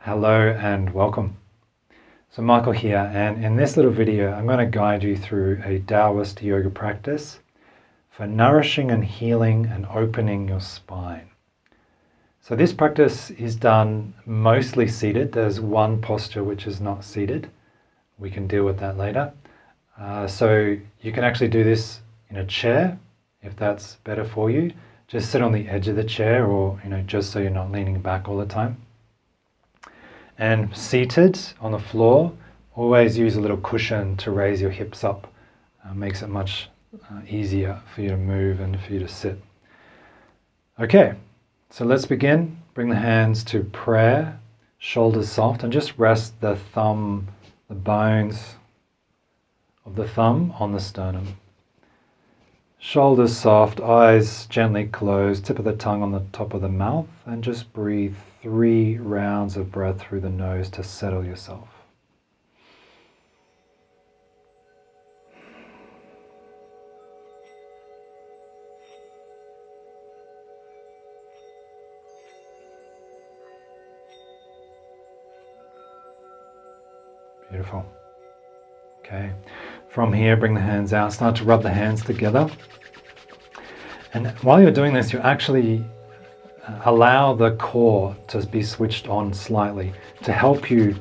Hello and welcome. So Michael here, and in this little video I'm going to guide you through a Taoist yoga practice for nourishing and healing and opening your spine. So this practice is done mostly seated. There's one posture which is not seated. We can deal with that later. So you can actually do this in a chair if that's better for you. Just sit on the edge of the chair, or just so you're not leaning back all the time. And seated on the floor, always use a little cushion to raise your hips up. Makes it much easier for you to move and for you to sit. Okay, so let's begin. Bring the hands to prayer, shoulders soft, and just rest the bones of the thumb on the sternum. Shoulders soft, eyes gently closed, tip of the tongue on the top of the mouth, and just breathe 3 rounds of breath through the nose to settle yourself. Beautiful. Okay. From here, bring the hands out, start to rub the hands together. And while you're doing this, you actually allow the core to be switched on slightly to help you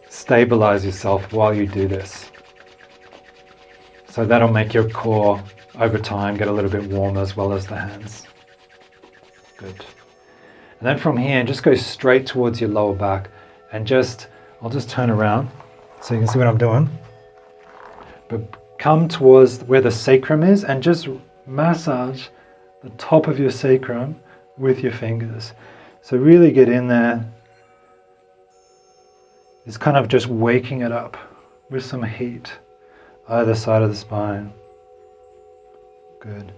stabilize yourself while you do this. So that'll make your core over time get a little bit warmer, as well as the hands. Good. And then from here, just go straight towards your lower back, and I'll just turn around so you can see what I'm doing. But come towards where the sacrum is and just massage the top of your sacrum with your fingers. So really get in there. It's kind of just waking it up with some heat, either side of the spine. Good.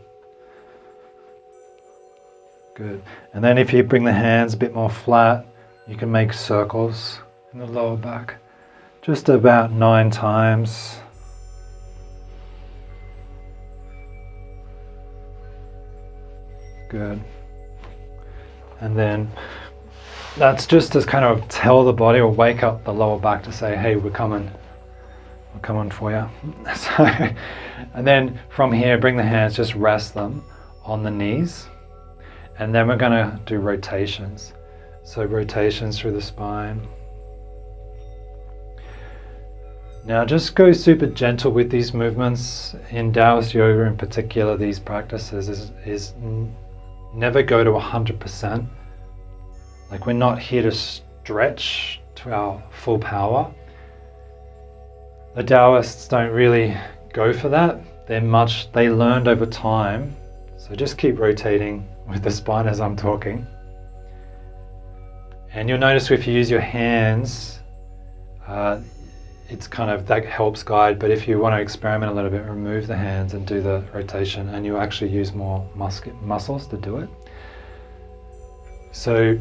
Good. And then if you bring the hands a bit more flat, you can make circles in the lower back. Just about 9 times. Good. And then that's just to kind of tell the body or wake up the lower back to say, hey, we're coming for you. So, and then from here, bring the hands, just rest them on the knees. And then we're going to do rotations. So rotations through the spine. Now just go super gentle with these movements. In Taoist yoga in particular, these practices is never go to 100%. Like, we're not here to stretch to our full power. The Taoists don't really go for that. They learned over time. So just keep rotating with the spine as I'm talking. And you'll notice if you use your hands, it's kind of, that helps guide, but if you want to experiment a little bit, remove the hands and do the rotation, and you actually use more muscles to do it. So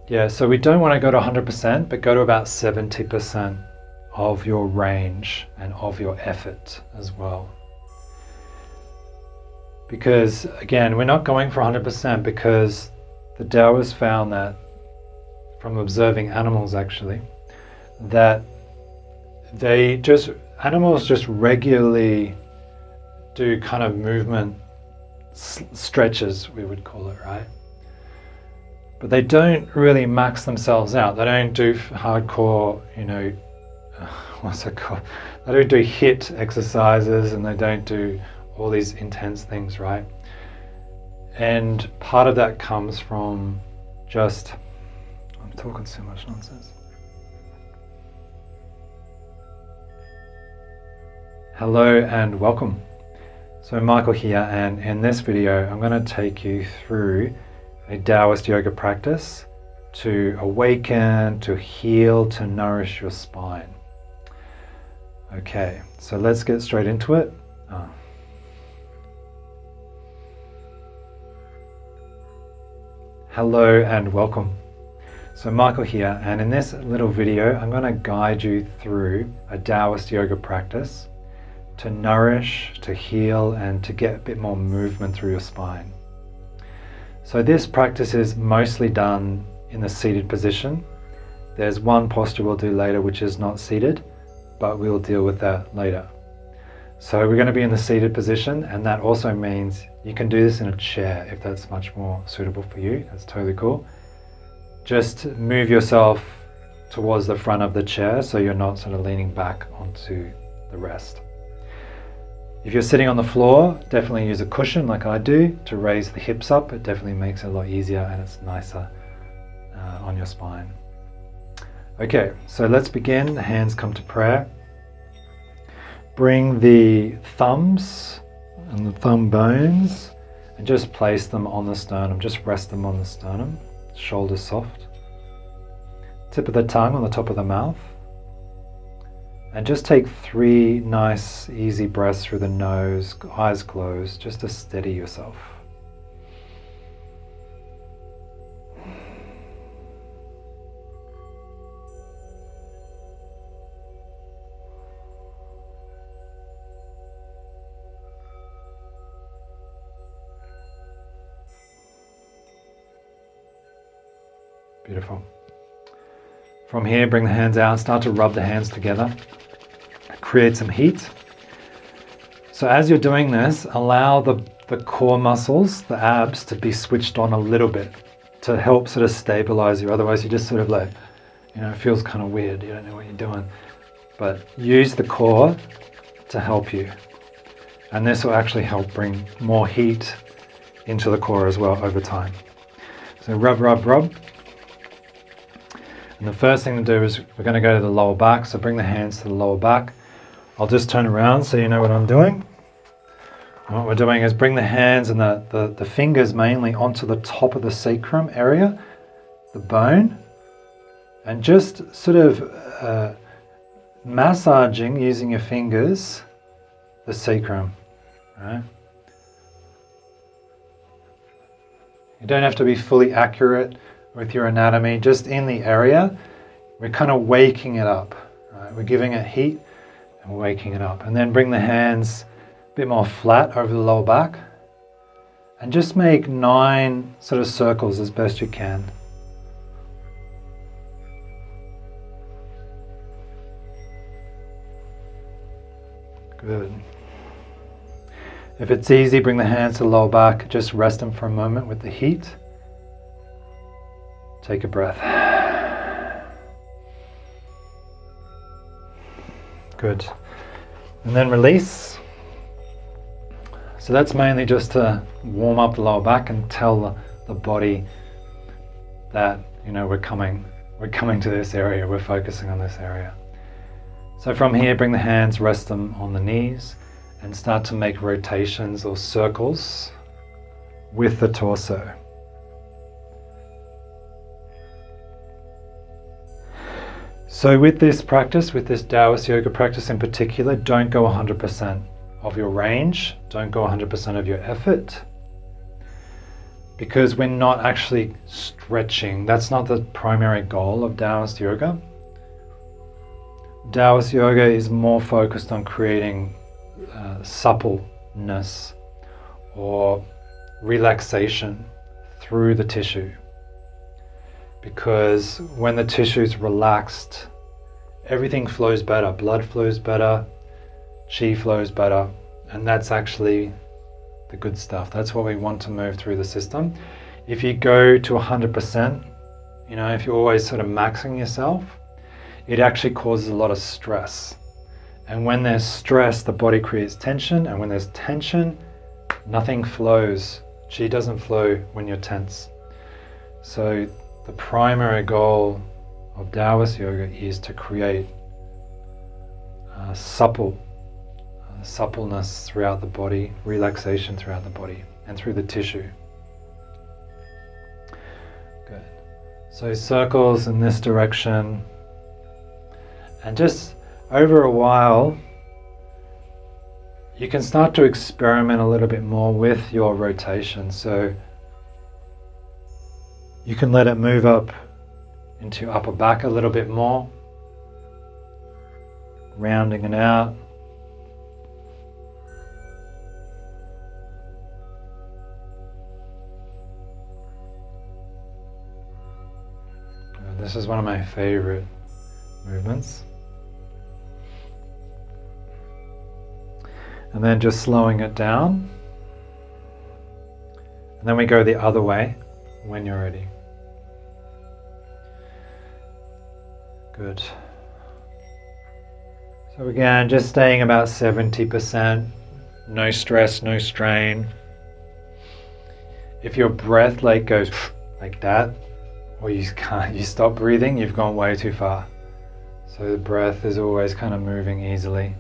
yeah, so we don't want to go to 100%, but go to about 70% of your range and of your effort as well. Because again, we're not going for 100%, because the Taoists found that, from observing animals actually, that animals just regularly do kind of movement stretches, we would call it, right? But they don't really max themselves out. They don't do hardcore, what's it called? They don't do HIIT exercises, and they don't do all these intense things, right? And part of that comes from I'm talking so much nonsense. Hello and welcome. So Michael here, and in this video I'm going to take you through a Taoist yoga practice to awaken, to heal, to nourish your spine. Okay, so let's get straight into it. Hello and welcome. So Michael here, and in this little video I'm going to guide you through a Taoist yoga practice to nourish, to heal, and to get a bit more movement through your spine. So this practice is mostly done in the seated position. There's one posture we'll do later which is not seated, but we'll deal with that later. So we're going to be in the seated position, and that also means you can do this in a chair if that's much more suitable for you. That's totally cool. Just move yourself towards the front of the chair so you're not sort of leaning back onto the rest. If you're sitting on the floor, definitely use a cushion like I do to raise the hips up. It definitely makes it a lot easier and it's nicer on your spine. Okay, so let's begin. The hands come to prayer. Bring the thumbs and the thumb bones and just place them on the sternum. Just rest them on the sternum. Shoulders soft. Tip of the tongue on the top of the mouth. And just take 3 nice, easy breaths through the nose, eyes closed, just to steady yourself. Beautiful. From here, bring the hands out, start to rub the hands together, create some heat. So as you're doing this, allow the core muscles, the abs, to be switched on a little bit to help sort of stabilize you. Otherwise you just sort of like, it feels kind of weird, you don't know what you're doing. But use the core to help you. And this will actually help bring more heat into the core as well over time. So rub, rub, rub. And the first thing to do is we're going to go to the lower back, so bring the hands to the lower back. I'll just turn around so you know what I'm doing. And what we're doing is bring the hands and the fingers mainly onto the top of the sacrum area, the bone, and just sort of massaging using your fingers the sacrum. Right? You don't have to be fully accurate with your anatomy, just in the area. We're kind of waking it up. Right? We're giving it heat and we're waking it up. And then bring the hands a bit more flat over the lower back and just make 9 sort of circles as best you can. Good. If it's easy, bring the hands to the lower back, just rest them for a moment with the heat. Take a breath. Good. And then release. So that's mainly just to warm up the lower back and tell the body that, we're coming to this area, we're focusing on this area. So from here, bring the hands, rest them on the knees, and start to make rotations or circles with the torso. So with this practice, with this Taoist yoga practice in particular, don't go 100% of your range, don't go 100% of your effort, because we're not actually stretching. That's not the primary goal of Taoist yoga. Taoist yoga is more focused on creating suppleness or relaxation through the tissue. Because when the tissue is relaxed, everything flows better. Blood flows better, Qi flows better, and that's actually the good stuff. That's what we want to move through the system. If you go to 100%, if you're always sort of maxing yourself, it actually causes a lot of stress. And when there's stress, the body creates tension, and when there's tension, nothing flows. Qi doesn't flow when you're tense. So the primary goal of Taoist yoga is to create suppleness throughout the body, relaxation throughout the body, and through the tissue. Good. So circles in this direction, and just over a while, you can start to experiment a little bit more with your rotation. So you can let it move up into your upper back a little bit more, rounding it out. Good. This is one of my favorite movements. And then just slowing it down. And then we go the other way when you're ready. Good. So again, just staying about 70%. No stress, no strain. If your breath goes like that, or you stop breathing, you've gone way too far. So the breath is always kind of moving easily.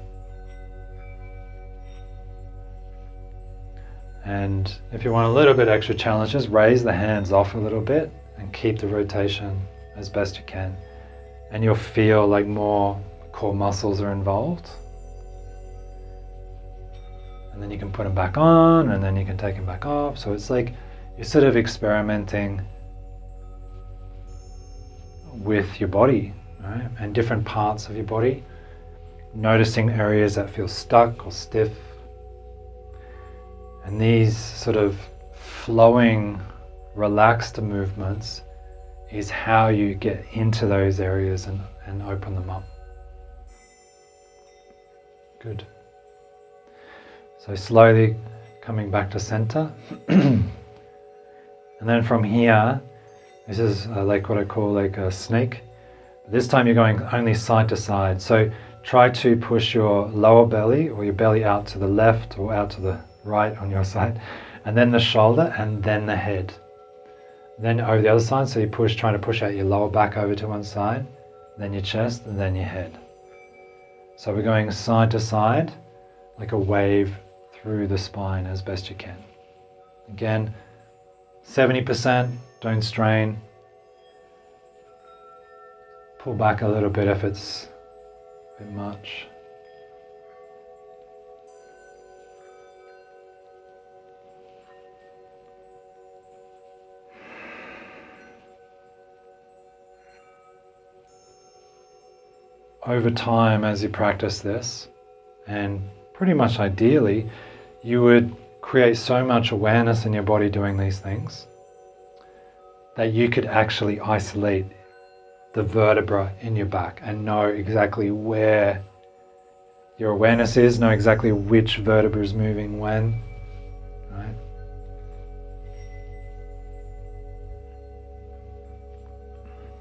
And if you want a little bit extra challenge, just raise the hands off a little bit and keep the rotation as best you can. And you'll feel like more core muscles are involved. And then you can put them back on, and then you can take them back off. So it's like you're sort of experimenting with your body, right? And different parts of your body, noticing areas that feel stuck or stiff. And these sort of flowing, relaxed movements is how you get into those areas and open them up. Good. So slowly coming back to center. And then from here, this is like what I call like a snake. This time you're going only side to side. So try to push your lower belly or your belly out to the left or out to the right on your side, and then the shoulder, and then the head. Then over the other side, so you push, trying to push out your lower back over to one side, then your chest, and then your head. So we're going side to side, like a wave through the spine as best you can. Again, 70%, don't strain. Pull back a little bit if it's a bit much. Over time, as you practice this, and pretty much ideally, you would create so much awareness in your body doing these things that you could actually isolate the vertebra in your back and know exactly where your awareness is, know exactly which vertebra is moving when, right?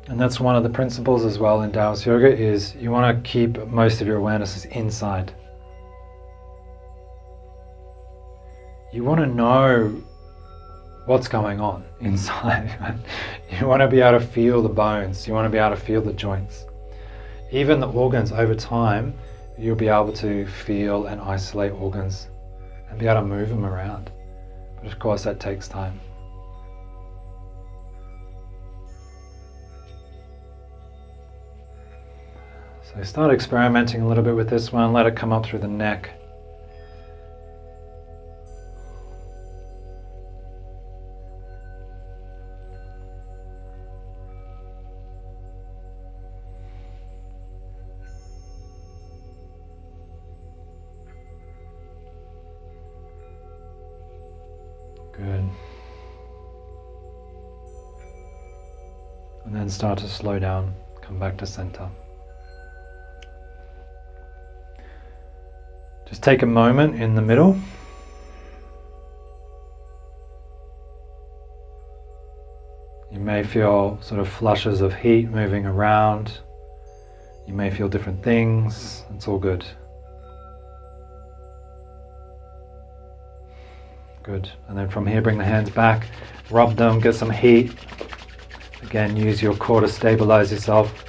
And that's one of the principles as well in Taoist yoga, is you want to keep most of your awarenesses inside. You want to know what's going on inside. Right? You want to be able to feel the bones. You want to be able to feel the joints. Even the organs, over time, you'll be able to feel and isolate organs and be able to move them around. But of course that takes time. So start experimenting a little bit with this one, let it come up through the neck. Good. And then start to slow down, come back to center. Just take a moment in the middle. You may feel sort of flushes of heat moving around. You may feel different things. It's all good. Good. And then from here, bring the hands back, rub them, get some heat. Again, use your core to stabilize yourself.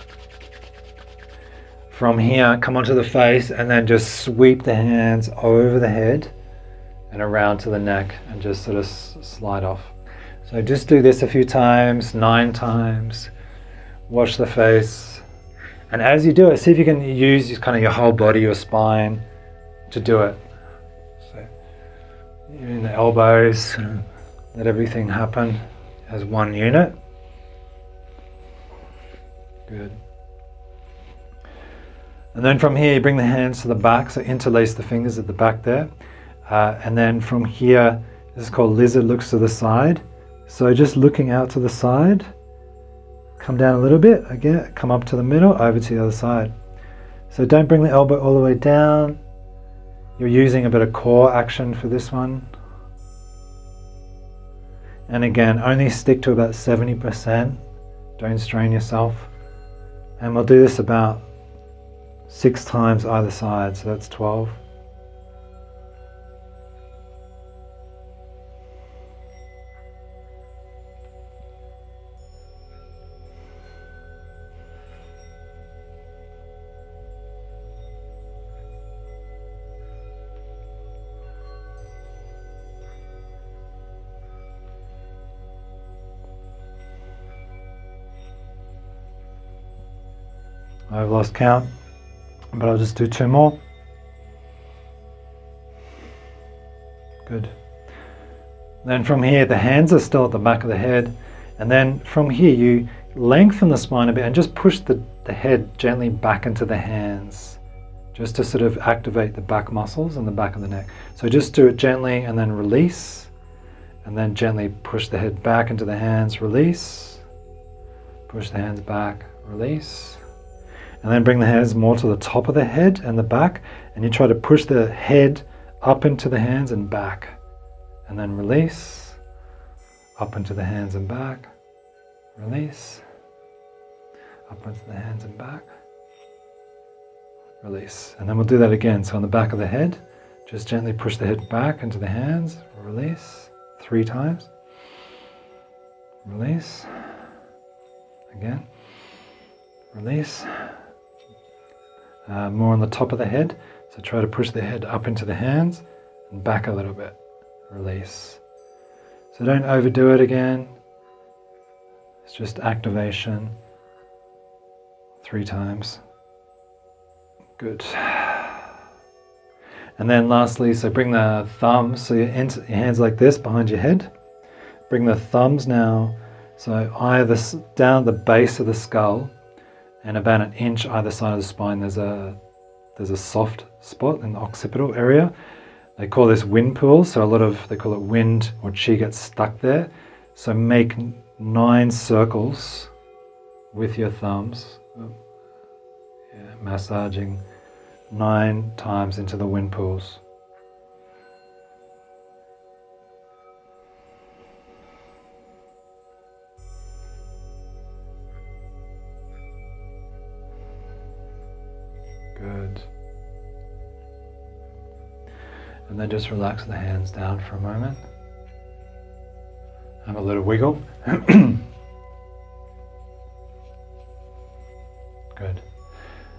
From here, come onto the face and then just sweep the hands over the head and around to the neck and just sort of slide off. So just do this a few times, 9 times. Wash the face. And as you do it, see if you can use kind of your whole body, your spine to do it. So in the elbows, let everything happen as one unit. Good. And then from here, you bring the hands to the back, so interlace the fingers at the back there. And then from here, this is called lizard looks to the side. So just looking out to the side, come down a little bit, again, come up to the middle, over to the other side. So don't bring the elbow all the way down. You're using a bit of core action for this one. And again, only stick to about 70%. Don't strain yourself. And we'll do this about 6 times either side, so that's 12. I've lost count, but I'll just do 2 more. Good. Then from here, the hands are still at the back of the head. And then from here, you lengthen the spine a bit and just push the head gently back into the hands, just to sort of activate the back muscles and the back of the neck. So just do it gently and then release. And then gently push the head back into the hands, release. Push the hands back, release. And then bring the hands more to the top of the head and the back, and you try to push the head up into the hands and back. And then release, up into the hands and back, release, up into the hands and back, release. And then we'll do that again. So on the back of the head, just gently push the head back into the hands, release, 3 times, release, again, release. More on the top of the head, so try to push the head up into the hands and back a little bit, release. So don't overdo it again, it's just activation, 3 times, good. And then lastly, so bring the thumbs, so your hands like this behind your head, bring the thumbs now, so either down the base of the skull, and about 1 inch either side of the spine, there's a soft spot in the occipital area. They call this wind pool, so they call it wind or qi gets stuck there. So make 9 circles with your thumbs, massaging 9 times into the wind pools. Good. And then just relax the hands down for a moment. Have a little wiggle. Good.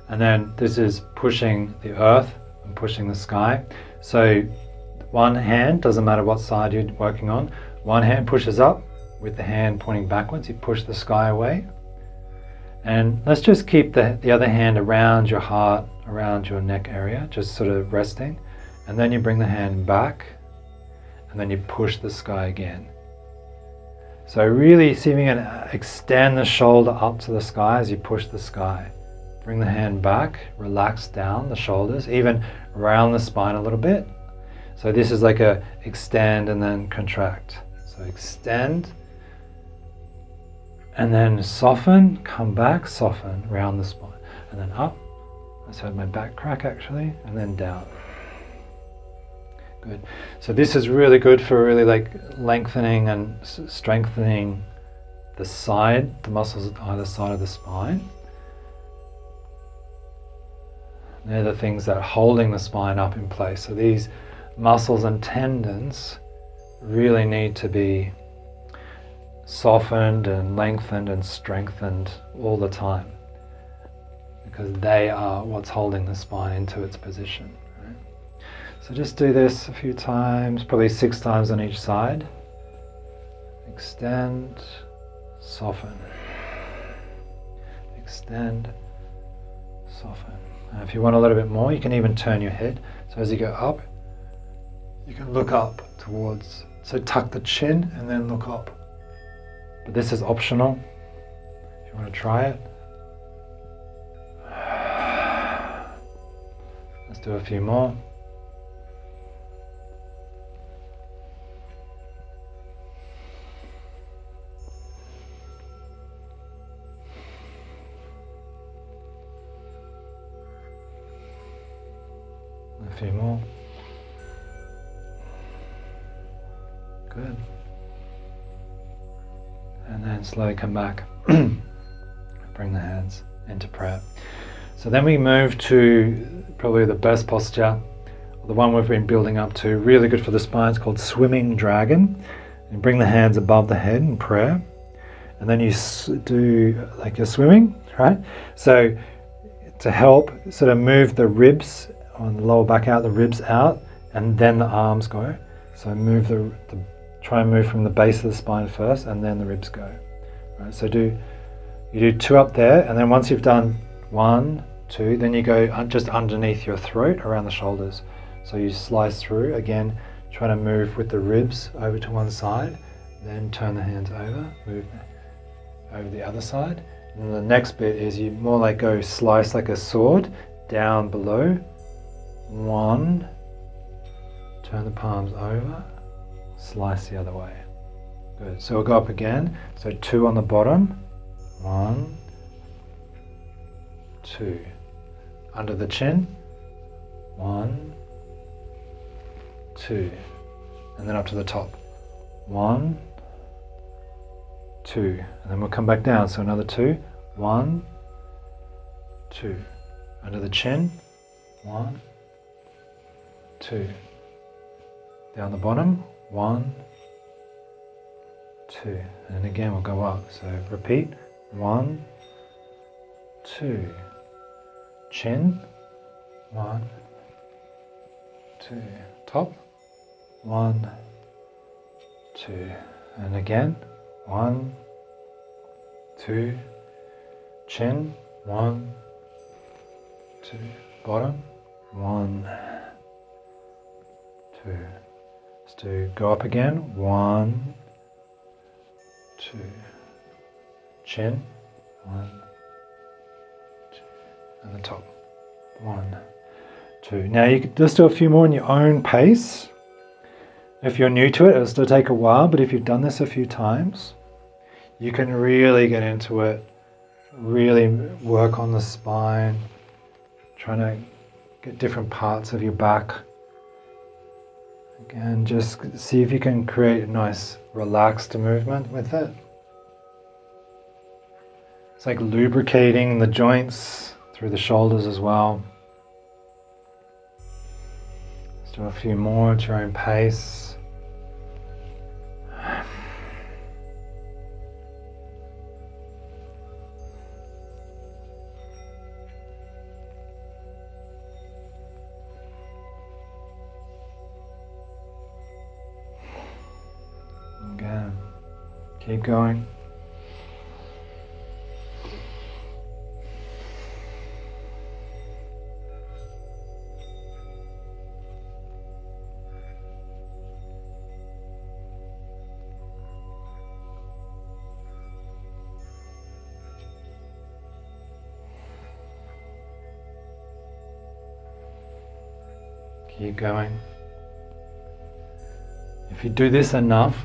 And then this is pushing the earth and pushing the sky. So one hand, doesn't matter what side you're working on, one hand pushes up with the hand pointing backwards. You push the sky away. And let's just keep the other hand around your heart, around your neck area, just sort of resting. And then you bring the hand back, and then you push the sky again. So really see if you can extend the shoulder up to the sky as you push the sky. Bring the hand back, relax down the shoulders, even around the spine a little bit. So this is like a extend and then contract. So extend, and then soften, come back, soften, round the spine, and then up. I just heard my back crack actually, and then down. Good. So this is really good for really like lengthening and strengthening the muscles at either side of the spine. They're the things that are holding the spine up in place. So these muscles and tendons really need to be softened and lengthened and strengthened all the time, because they are what's holding the spine into its position. Right? So just do this a few times, probably 6 times on each side. Extend, soften. Extend, soften. And if you want a little bit more, you can even turn your head. So as you go up, you can look up towards, so tuck the chin and then look up. But this is optional, if you want to try it. Let's do a few more. few more. Good. And then slowly come back. Bring the hands into prayer. So then we move to probably the best posture, the one we've been building up to, really good for the spine. It's called swimming dragon. And bring the hands above the head in prayer. And then you do like you're swimming, right? So to help sort of move the ribs on the lower back out, the ribs out, and then the arms go. So move try and move from the base of the spine first, and then the ribs go. Right? So you do 2 up there, and then once you've done 1, 2, then you go just underneath your throat, around the shoulders. So you slice through again, trying to move with the ribs over to one side, then turn the hands over, move over the other side. And the next bit is you more like go slice like a sword down below. 1, turn the palms over, slice the other way. Good. So we'll go up again. So 2 on the bottom. 1, 2. Under the chin. 1, 2. And then up to the top. 1, 2. And then we'll come back down. So another 2. 1, 2. Under the chin. 1, 2. Down the bottom. 1, 2. And again we'll go up. So repeat. 1, 2. Chin. 1, 2. Top. 1, 2. And again. 1, 2. Chin. 1, 2. Bottom. 1, 2. Let's do go up again. 1, 2. Chin. 1, 2. And the top. 1, 2. Now you can just do a few more in your own pace. If you're new to it, it'll still take a while, but if you've done this a few times, you can really get into it, really work on the spine, trying to get different parts of your back. Again, just see if you can create a nice relaxed movement with it. It's like lubricating the joints through the shoulders as well. Let's do a few more at your own pace. Again, keep going. Keep going. If you do this enough,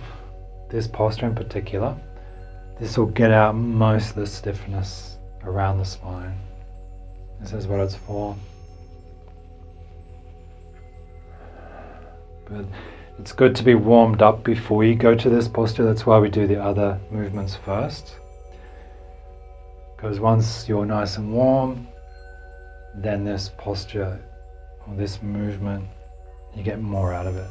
this posture in particular, this will get out most of the stiffness around the spine. This is what it's for. But it's good to be warmed up before you go to this posture. That's why we do the other movements first. Because once you're nice and warm, then this posture or this movement, you get more out of it.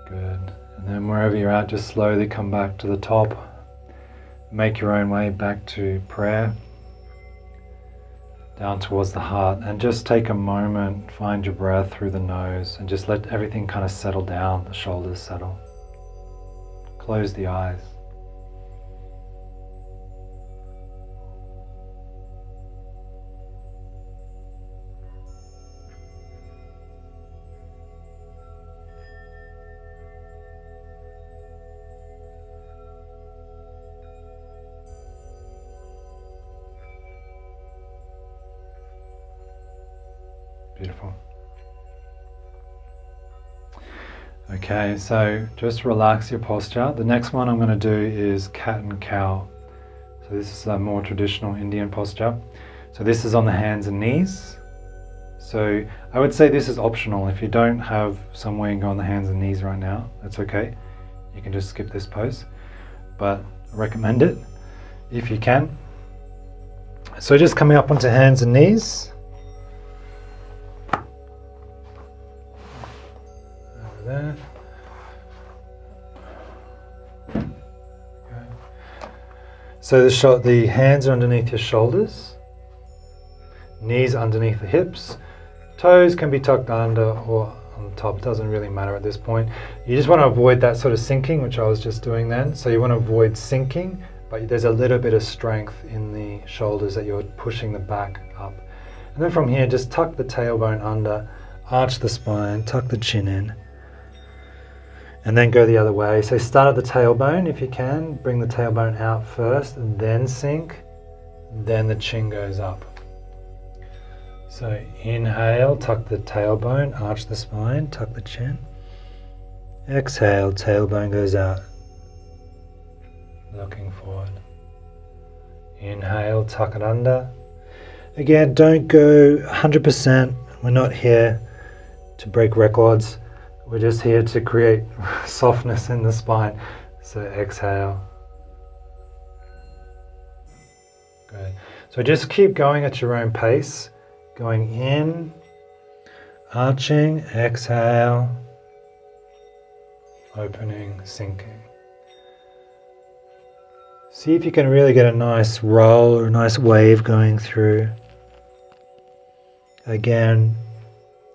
Good. And then wherever you're at, just slowly come back to the top. Make your own way back to prayer, down towards the heart, and just take a moment, find your breath through the nose, and just let everything kind of settle down, the shoulders settle. Close the eyes. Beautiful. Okay, so just relax your posture. The next one I'm going to do is cat and cow. So this is a more traditional Indian posture. So this is on the hands and knees. So I would say this is optional. If you don't have somewhere you can go on the hands and knees right now, that's okay. You can just skip this pose, but I recommend it if you can. So just coming up onto hands and knees. Over there. Okay. So the hands are underneath your shoulders, knees underneath the hips, toes can be tucked under or on top, doesn't really matter at this point. You just want to avoid that sort of sinking, which I was just doing then. So you want to avoid sinking, but there's a little bit of strength in the shoulders that you're pushing the back up. And then from here, just tuck the tailbone under, arch the spine, tuck the chin in, and then go the other way. So start at the tailbone if you can, bring the tailbone out first, and then sink, then the chin goes up. So inhale, tuck the tailbone, arch the spine, tuck the chin. Exhale, tailbone goes out, looking forward. Inhale, tuck it under. Again, don't go 100%. We're not here to break records. We're just here to create softness in the spine. So exhale. Good. So just keep going at your own pace. Going in, arching, exhale, opening, sinking. See if you can really get a nice roll or a nice wave going through. Again,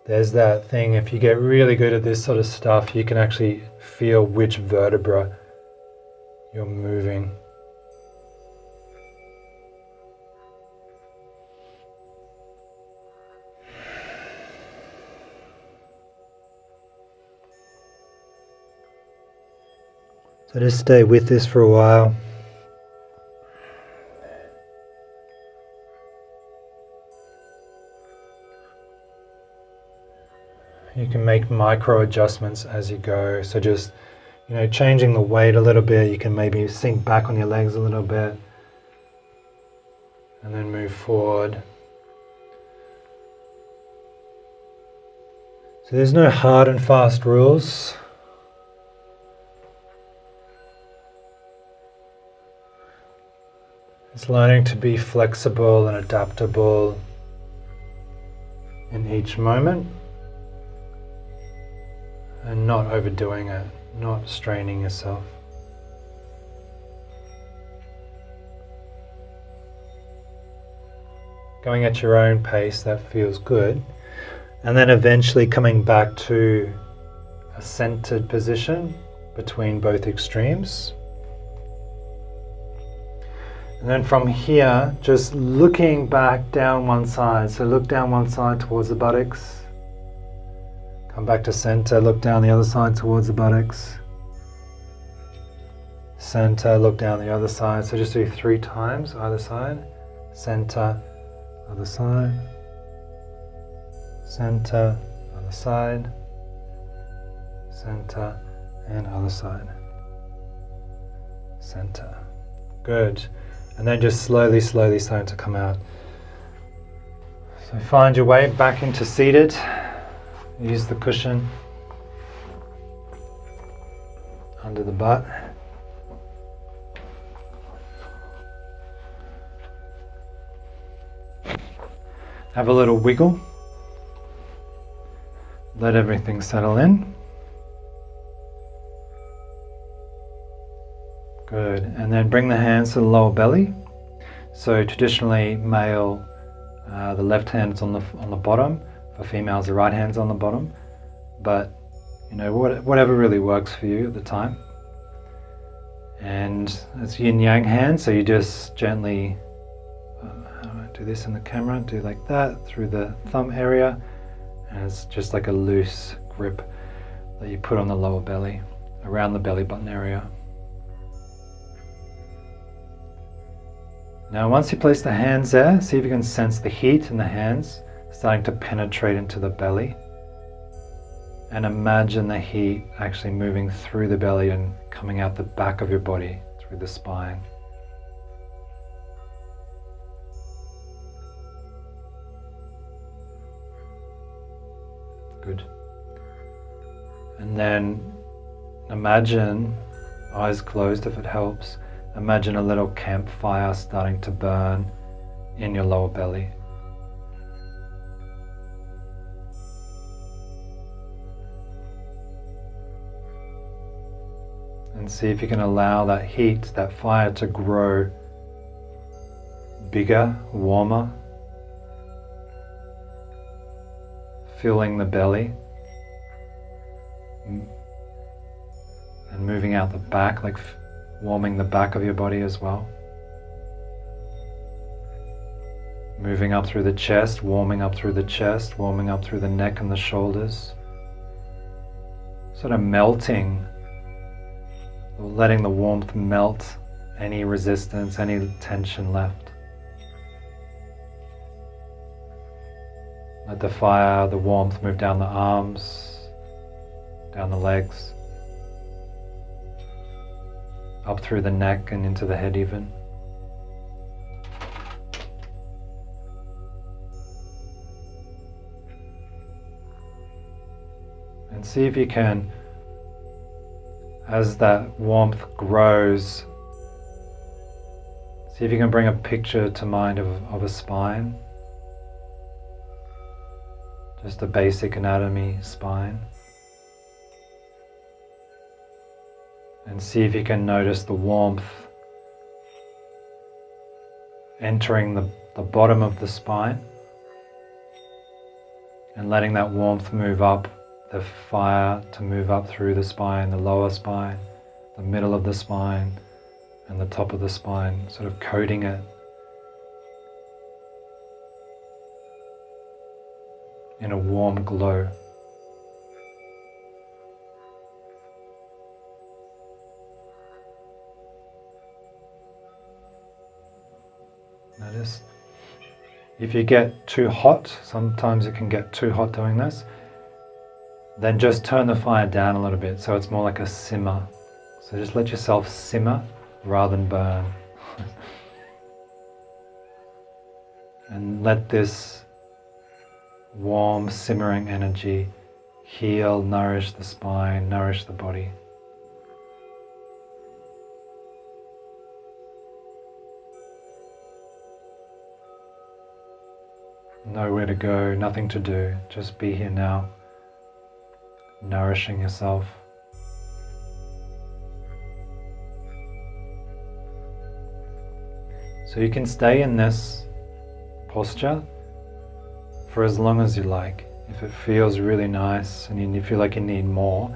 there's that thing, if you get really good at this sort of stuff, you can actually feel which vertebra you're moving. So just stay with this for a while. You can make micro adjustments as you go. So just, changing the weight a little bit. You can maybe sink back on your legs a little bit and then move forward. So there's no hard and fast rules. It's learning to be flexible and adaptable in each moment and not overdoing it, not straining yourself. Going at your own pace, that feels good. And then eventually coming back to a centered position between both extremes. And then from here, just looking back down one side. So look down one side towards the buttocks. Come back to center, look down the other side towards the buttocks. Center, look down the other side. So just do 3 times either side. Center, other side. Center, other side. Center, and other side. Center. Good. And then just slowly starting to come out. So find your way back into seated. Use the cushion under the butt. Have a little wiggle. Let everything settle in. Good, and then bring the hands to the lower belly. So traditionally male, the left hand is on the bottom. For females, the right hand's on the bottom. But whatever really works for you at the time. And it's yin yang hand, so you just gently do this in the camera, do like that through the thumb area, and it's just like a loose grip that you put on the lower belly, around the belly button area. Now once you place the hands there, see if you can sense the heat in the hands starting to penetrate into the belly And imagine the heat actually moving through the belly and coming out the back of your body, through the spine. Good. And then imagine, eyes closed if it helps, imagine a little campfire starting to burn in your lower belly. And see if you can allow that heat, that fire to grow bigger, warmer, filling the belly and moving out the back, like warming the back of your body as well. Moving up through the chest, warming up through the chest, warming up through the neck and the shoulders. Sort of melting, letting the warmth melt any resistance, any tension left. Let the fire, the warmth move down the arms, down the legs, up through the neck and into the head even. And see if you can, as that warmth grows, see if you can bring a picture to mind of a spine. Just a basic anatomy spine. And see if you can notice the warmth entering the bottom of the spine and letting that warmth move up, the fire to move up through the spine, the lower spine, the middle of the spine, and the top of the spine, sort of coating it in a warm glow. Notice if you get too hot, sometimes it can get too hot doing this, then just turn the fire down a little bit so it's more like a simmer. So just let yourself simmer rather than burn. And let this warm, simmering energy heal, nourish the spine, nourish the body. Nowhere to go, nothing to do, just be here now, nourishing yourself. So you can stay in this posture for as long as you like. If it feels really nice and you feel like you need more,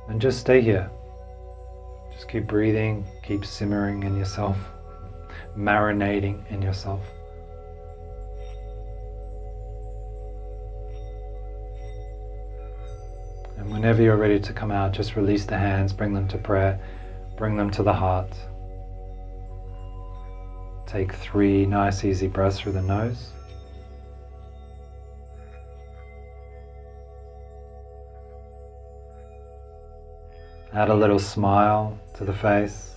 then just stay here. Just keep breathing, keep simmering in yourself, marinating in yourself. And whenever you're ready to come out, just release the hands, bring them to prayer, bring them to the heart. Take 3 nice easy breaths through the nose. Add a little smile to the face.